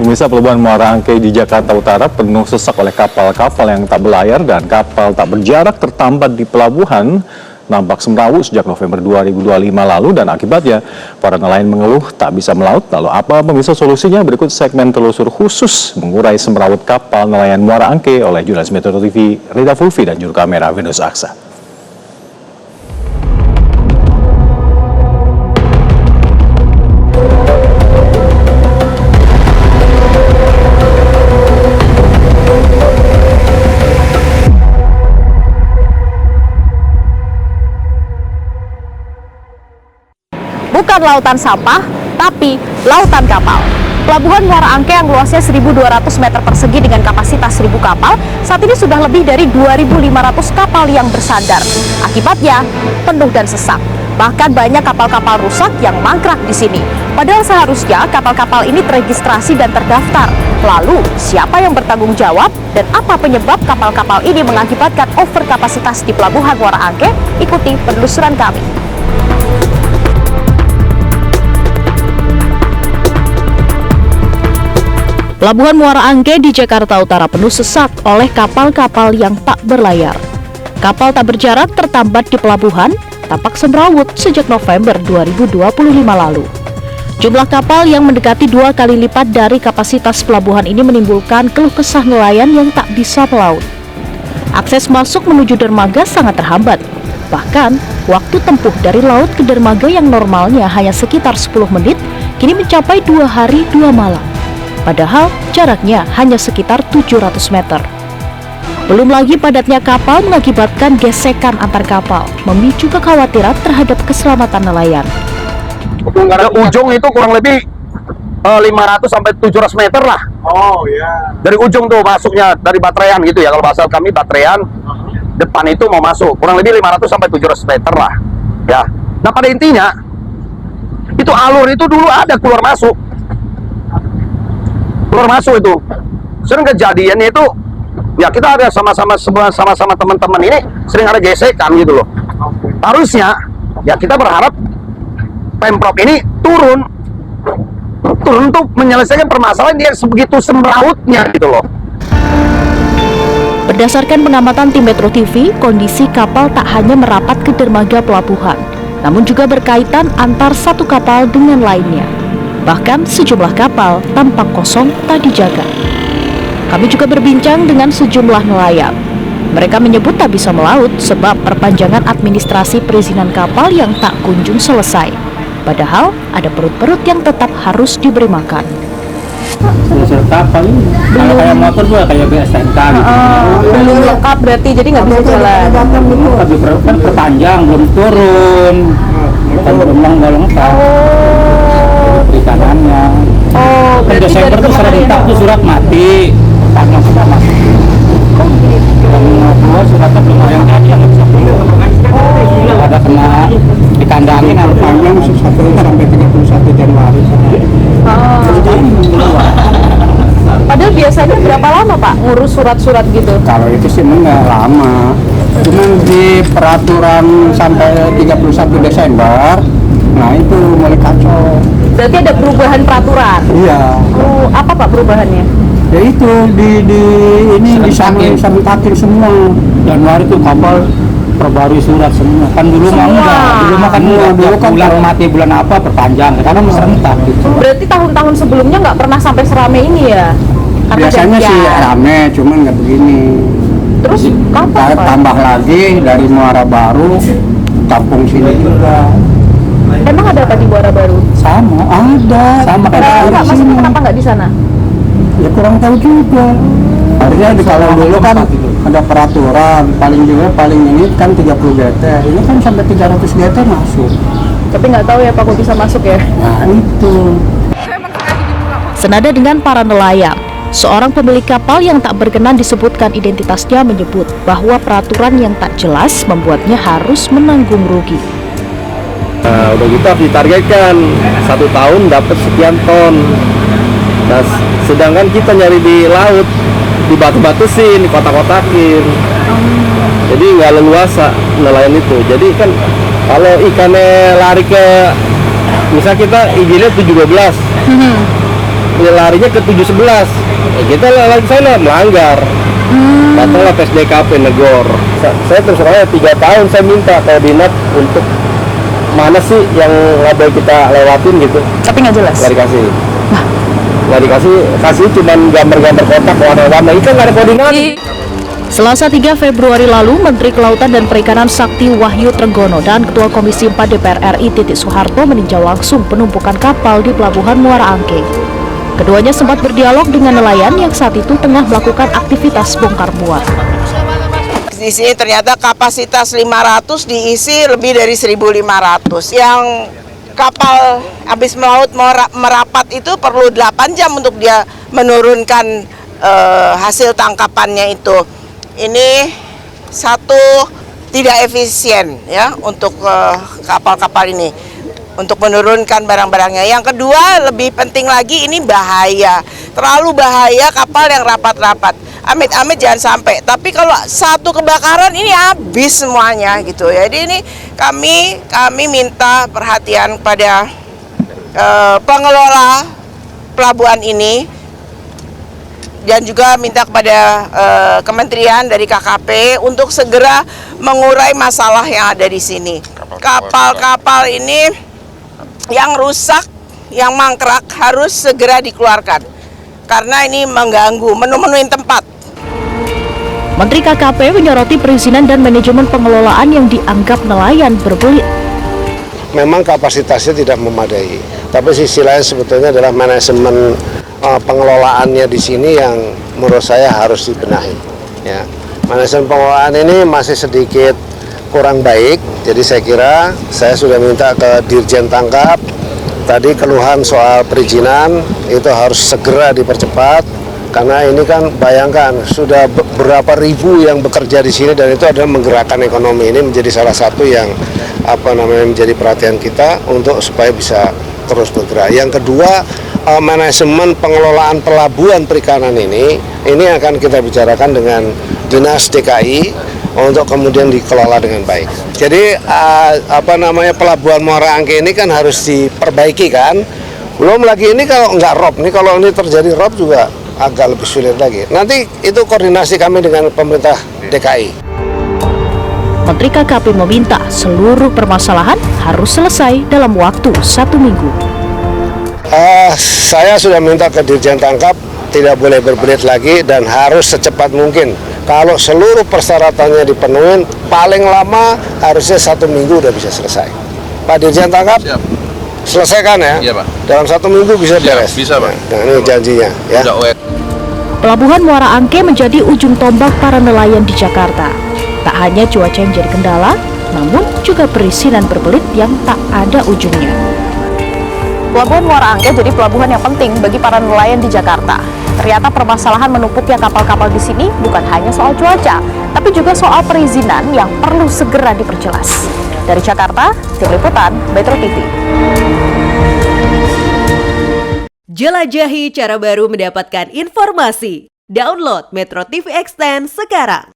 Pemirsa, Pelabuhan Muara Angke di Jakarta Utara penuh sesak oleh kapal-kapal yang tak berlayar dan kapal tak berjarak tertambat di pelabuhan nampak semrawut sejak November 2025 lalu dan akibatnya para nelayan mengeluh tak bisa melaut. Lalu apa pemirsa solusinya? Berikut segmen telusur khusus mengurai semrawut kapal nelayan Muara Angke oleh jurnalis Metro TV Rida Fulvi dan juru kamera Venus Aksa. Bukan lautan sampah, tapi lautan kapal. Pelabuhan Muara Angke yang luasnya 1.200 meter persegi dengan kapasitas 1.000 kapal, saat ini sudah lebih dari 2.500 kapal yang bersandar. Akibatnya, penuh dan sesak. Bahkan banyak kapal-kapal rusak yang mangkrak di sini. Padahal seharusnya kapal-kapal ini teregistrasi dan terdaftar. Lalu, siapa yang bertanggung jawab dan apa penyebab kapal-kapal ini mengakibatkan overkapasitas di Pelabuhan Muara Angke? Ikuti penelusuran kami. Pelabuhan Muara Angke di Jakarta Utara penuh sesak oleh kapal-kapal yang tak berlayar. Kapal tak berjarak tertambat di pelabuhan, tampak semrawut sejak November 2025 lalu. Jumlah kapal yang mendekati 2 kali lipat dari kapasitas pelabuhan ini menimbulkan keluh kesah nelayan yang tak bisa melaut. Akses masuk menuju dermaga sangat terhambat. Bahkan, waktu tempuh dari laut ke dermaga yang normalnya hanya sekitar 10 menit, kini mencapai 2 hari 2 malam. Padahal jaraknya hanya sekitar 700 meter. Belum lagi padatnya kapal mengakibatkan gesekan antar kapal, memicu kekhawatiran terhadap keselamatan nelayan. Dari ujung itu kurang lebih 500 sampai 700 meter lah. Oh ya. Dari ujung tuh masuknya dari Batrayan gitu ya. Kalau bahasa kami Batrayan, depan itu mau masuk kurang lebih 500 sampai 700 meter lah. Ya. Nah pada intinya itu alur itu dulu ada keluar masuk itu. Sering kejadiannya itu ya kita ada sama-sama teman-teman ini sering ada gesekan gitu loh. Harusnya ya kita berharap Pemprov ini turun untuk menyelesaikan permasalahan dia sebegitu semrawutnya gitu loh. Berdasarkan pengamatan tim Metro TV, kondisi kapal tak hanya merapat ke dermaga pelabuhan, namun juga berkaitan antar satu kapal dengan lainnya. Bahkan sejumlah kapal tampak kosong tak dijaga. Kami juga berbincang dengan sejumlah nelayan. Mereka menyebut tak bisa melaut sebab perpanjangan administrasi perizinan kapal yang tak kunjung selesai. Padahal ada perut-perut yang tetap harus diberi makan. Surat kapal ini, kalau kayak motor juga kayak BSNK gitu. Belum lengkap berarti, jadi nggak bisa jalan. Tapi kan perpanjang, belum turun. Kan belum lengkap. Perikanannya. Oh, berarti Desember tuh serentak tuh surat mati. Karena sudah mati. Oh gitu. Dan kedua suratnya belum ada yang jadi yang bisa belum. Ada kena dikandangin harus panjang 1 sampai 31 Januari. Padahal biasanya berapa lama Pak ngurus surat-surat gitu? Kalau itu sih enggak lama. Cuma di peraturan sampai 31 Desember, nah itu mulai kacau. Berarti ada perubahan peraturan? Iya. Oh, apa Pak perubahannya? Ya itu ini disambutakin semua. Januari itu kapal perbarui surat semua. Kan dulu mah enggak. Dulu mah kan dulu kan bulan mati bulan apa perpanjang. Karena serentak gitu. Berarti tahun-tahun sebelumnya nggak pernah sampai seramai ini ya? Karena biasanya gantian. sih rame, cuman nggak begini. Terus kapan Pak? Tambah lagi dari Muara Baru, kampung sini juga. Emang ada apa di Muara Baru? Sama, ada. Sama kayak Enggak, maksudnya kenapa nggak di sana? Ya kurang tahu juga. Harusnya kalau dulu kan ada peraturan, paling ini kan 30 GT. Ini kan sampai 300 GT masuk. Tapi nggak tahu ya Pak kok bisa masuk ya? Nah itu. Senada dengan para nelayan, seorang pemilik kapal yang tak berkenan disebutkan identitasnya menyebut bahwa peraturan yang tak jelas membuatnya harus menanggung rugi. Nah, udah gitu harus ditargetkan 1 tahun dapat sekian ton. Nah, sedangkan kita nyari di laut dibatu-batusin, dikotak-kotakin. Jadi nggak leluasa nelayan itu. Jadi kan kalau ikannya lari ke, misal kita izinnya 7-12, larinya ke 711. Kita lagi sana melanggar. Datanglah PSDKP negor. Saya terus terang 3 tahun saya minta koordinat untuk mana sih yang nggak boleh kita lewatin gitu. Tapi nggak jelas. Nggak dikasih. Nggak dikasih, kasih cuman gambar-gambar kotak warna-warna. Itu nggak ada koordinat. Selasa 3 Februari lalu, Menteri Kelautan dan Perikanan Sakti Wahyu Trenggono dan Ketua Komisi 4 DPR RI Titik Soeharto meninjau langsung penumpukan kapal di Pelabuhan Muara Angke. Keduanya sempat berdialog dengan nelayan yang saat itu tengah melakukan aktivitas bongkar muat. Di sini ternyata kapasitas 500 diisi lebih dari 1.500. Yang kapal habis melaut merapat itu perlu 8 jam untuk dia menurunkan hasil tangkapannya itu. Ini satu tidak efisien ya untuk kapal-kapal ini untuk menurunkan barang-barangnya. Yang kedua lebih penting lagi ini bahaya, terlalu bahaya kapal yang rapat-rapat. Amit-amit jangan sampai. Tapi kalau satu kebakaran ini habis semuanya gitu. Jadi ini kami minta perhatian pada pengelola pelabuhan ini. Dan juga minta kepada kementerian dari KKP untuk segera mengurai masalah yang ada di sini. Kapal-kapal ini yang rusak, yang mangkrak harus segera dikeluarkan. Karena ini mengganggu, memenuhi tempat. Menteri KKP menyoroti perizinan dan manajemen pengelolaan yang dianggap nelayan berbelit. Memang kapasitasnya tidak memadai, tapi sisi lain sebetulnya adalah manajemen pengelolaannya di sini yang menurut saya harus dibenahi. Ya, manajemen pengelolaan ini masih sedikit kurang baik, jadi saya kira saya sudah minta ke Dirjen Tangkap. Tadi keluhan soal perizinan itu harus segera dipercepat, karena ini kan bayangkan sudah berapa ribu yang bekerja di sini dan itu adalah menggerakkan ekonomi. Ini menjadi salah satu yang menjadi perhatian kita untuk supaya bisa terus bergerak. Yang kedua, manajemen pengelolaan pelabuhan perikanan ini akan kita bicarakan dengan Dinas DKI untuk kemudian dikelola dengan baik. Jadi pelabuhan Muara Angke ini kan harus diperbaiki kan. Belum lagi ini kalau nggak rob, nih kalau ini terjadi rob juga agak lebih sulit lagi. Nanti itu koordinasi kami dengan pemerintah DKI. Menteri KKP meminta seluruh permasalahan harus selesai dalam waktu 1 minggu. Saya sudah minta ke Dirjen Tangkap tidak boleh berbelit lagi dan harus secepat mungkin. Kalau seluruh persyaratannya dipenuhi, paling lama harusnya 1 minggu udah bisa selesai. Pak Dirjen Tangkap, siap. Selesaikan ya. Iya, Pak. Dalam 1 minggu bisa beres. Bisa, Pak. Nah, ini janjinya. Ya. Pelabuhan Muara Angke menjadi ujung tombak para nelayan di Jakarta. Tak hanya cuaca yang jadi kendala, namun juga perizinan berbelit yang tak ada ujungnya. Pelabuhan Muara Angke jadi pelabuhan yang penting bagi para nelayan di Jakarta. Ternyata permasalahan menumpuknya kapal-kapal di sini bukan hanya soal cuaca, tapi juga soal perizinan yang perlu segera diperjelas. Dari Jakarta, Tim Liputan, Metro TV. Jelajahi cara baru mendapatkan informasi. Download Metro TV Extend sekarang.